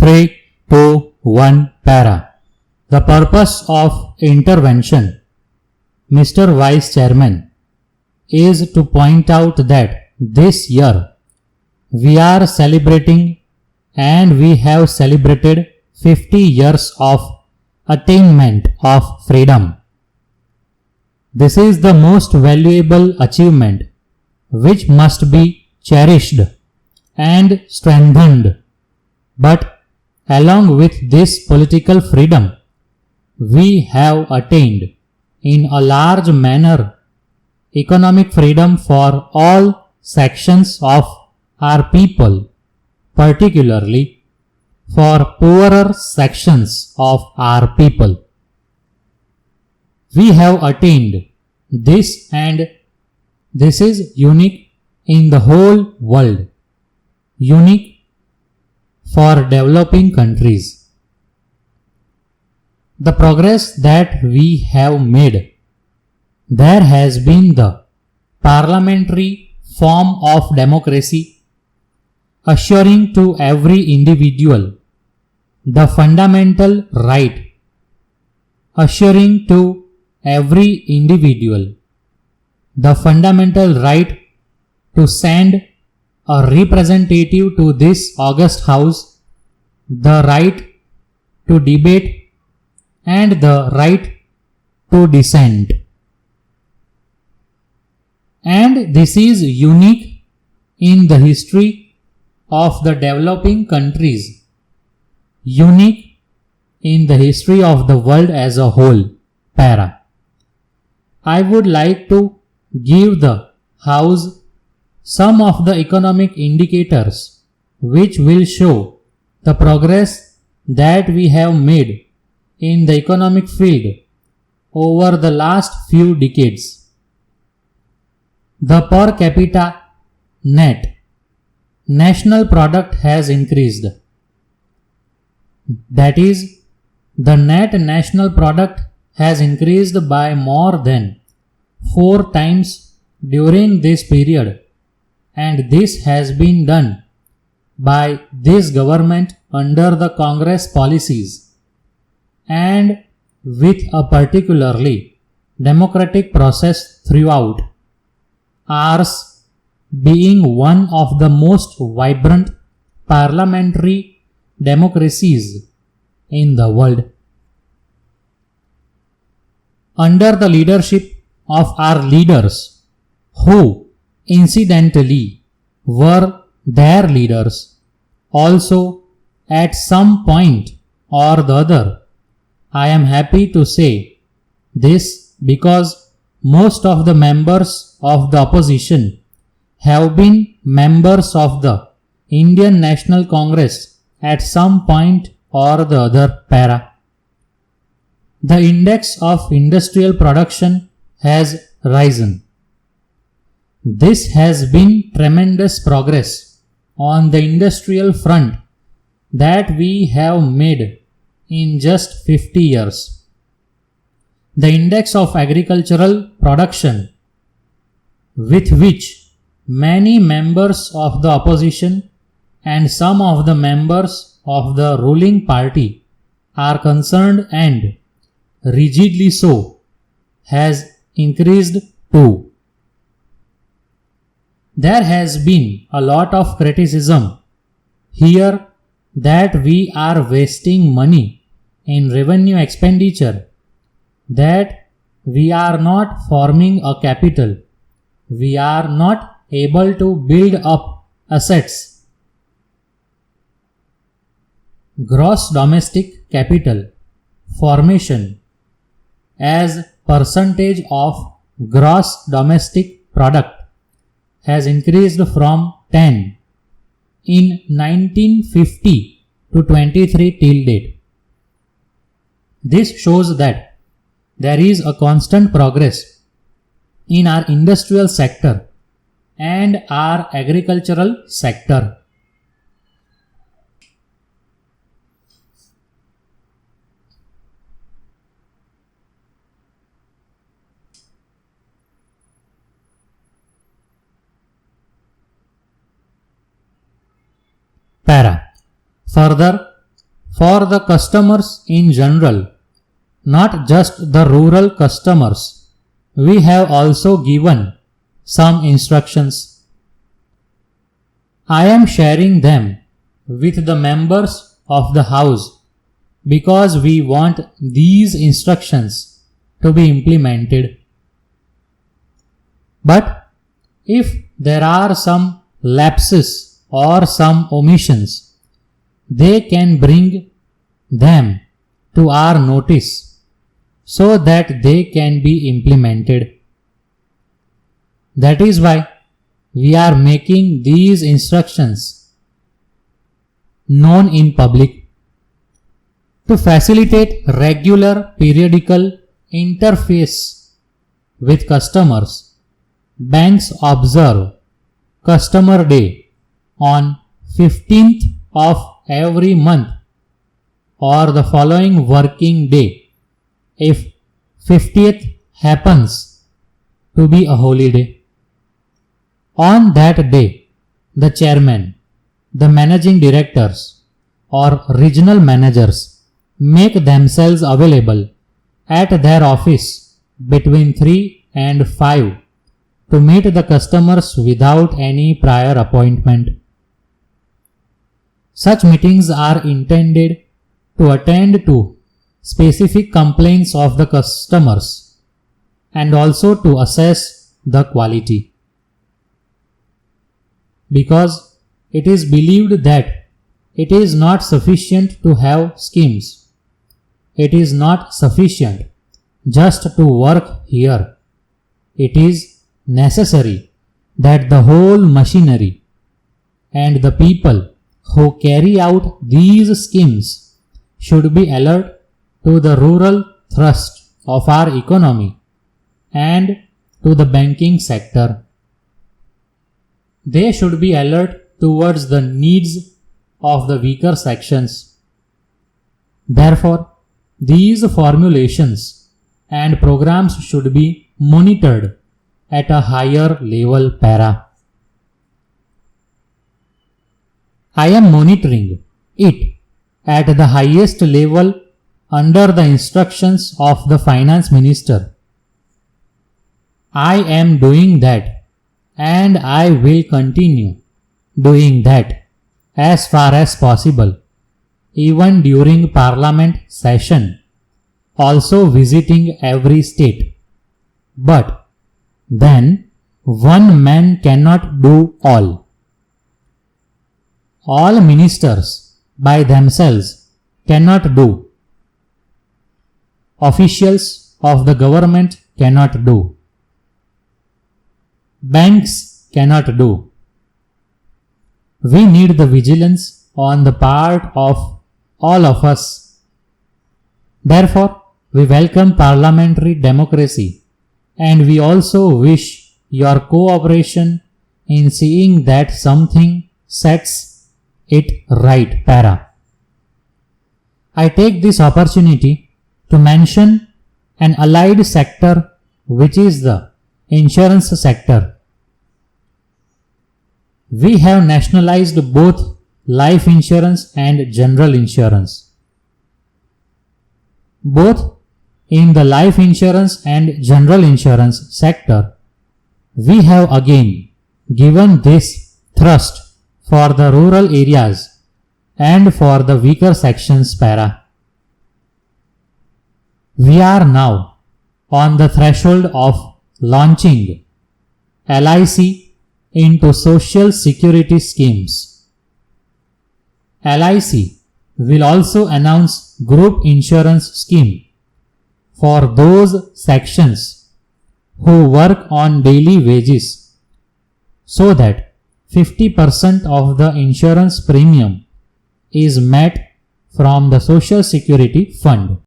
3, 2, 1 para. The purpose of intervention, Mr. Vice Chairman, is to point out that this year we are celebrating and we have celebrated 50 years of attainment of freedom. This is the most valuable achievement which must be cherished and strengthened. But along with this political freedom, we have attained in a large manner economic freedom for all sections of our people, particularly for poorer sections of our people. We have attained this, and this is unique in the whole world, unique for developing countries. The progress that we have made, there has been the parliamentary form of democracy, assuring to every individual the fundamental right, assuring to every individual the fundamental right to send a representative to this august house, the right to debate, and the right to dissent. And this is unique in the history of the developing countries, unique in the history of the world as a whole. Para. I would like to give the House some of the economic indicators which will show the progress that we have made in the economic field over the last few decades. The per capita net national product has increased. That is, the net national product has increased by more than 4 times during this period, and this has been done by this government under the Congress policies and with a particularly democratic process throughout, ours being one of the most vibrant parliamentary democracies in the world. Under the leadership of our leaders, who incidentally were their leaders also at some point or the other, I am happy to say this because most of the members of the opposition have been members of the Indian National Congress at some point or the other. Para. The index of industrial production has risen. This has been tremendous progress on the industrial front that we have made in just 50 years. The index of agricultural production, with which many members of the opposition and some of the members of the ruling party are concerned, and rigidly so, has increased too. There has been a lot of criticism here that we are wasting money in revenue expenditure, that we are not forming a capital, we are not able to build up assets. Gross domestic capital formation as percentage of gross domestic product has increased from 10 in 1950 to 23 till date. This shows that there is a constant progress in our industrial sector and our agricultural sector. Para. Further, for the customers in general, not just the rural customers. We have also given some instructions. I am sharing them with the members of the house because we want these instructions to be implemented. But if there are some lapses or some omissions, they can bring them to our notice so that they can be implemented. That is why we are making these instructions known in public. To facilitate regular periodical interface with customers, banks observe Customer Day on 15th of every month or the following working day if 50th happens to be a holiday. On that day, the chairman, the managing directors or regional managers make themselves available at their office between 3 and 5 to meet the customers without any prior appointment. Such meetings are intended to attend to specific complaints of the customers and also to assess the quality. Because it is believed that it is not sufficient to have schemes. It is not sufficient just to work here. It is necessary that the whole machinery and the people who carry out these schemes should be alert to the rural thrust of our economy and to the banking sector. They should be alert towards the needs of the weaker sections. Therefore, these formulations and programs should be monitored at a higher level para. I am monitoring it at the highest level under the instructions of the finance minister. I am doing that and I will continue doing that as far as possible, even during parliament session, also visiting every state. But then one man cannot do all. All ministers by themselves cannot do. Officials of the government cannot do. Banks cannot do. We need the vigilance on the part of all of us. Therefore, we welcome parliamentary democracy and we also wish your cooperation in seeing that something sets it right para. I take this opportunity to mention an allied sector which is the insurance sector. We have nationalized both life insurance and general insurance. Both in the life insurance and general insurance sector, we have again given this thrust for the rural areas and for the weaker sections para. We are now on the threshold of launching LIC into social security schemes. LIC will also announce group insurance scheme for those sections who work on daily wages so that 50% of the insurance premium is met from the Social Security Fund.